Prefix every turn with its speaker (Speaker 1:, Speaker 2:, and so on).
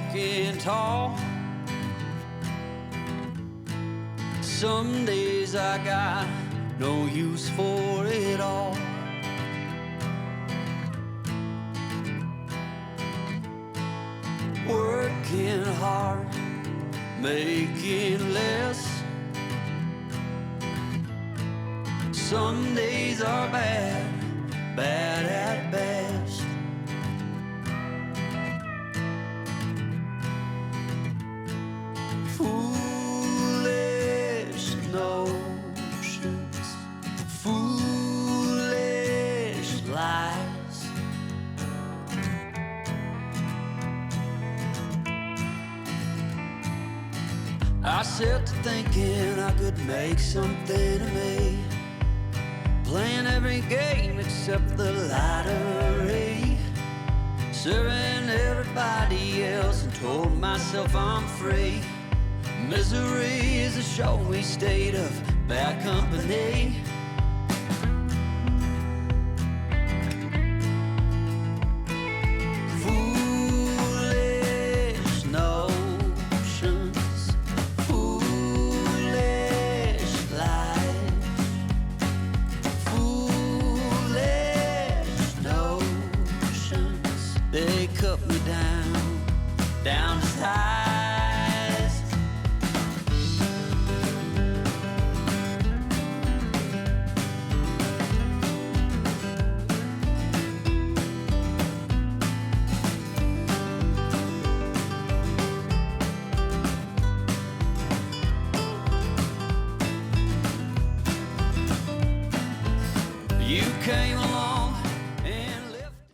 Speaker 1: walking tall. Some days I got no use for it all. Working hard, making less. Some days are bad, bad at best. Foolish notions, foolish lies. I set to thinking I could make something of me, playing every game except the lottery, serving everybody else and told myself I'm free. Misery is a showy state of bad company. Foolish notions, foolish lies. Foolish notions, they cut me down, down to size. You came along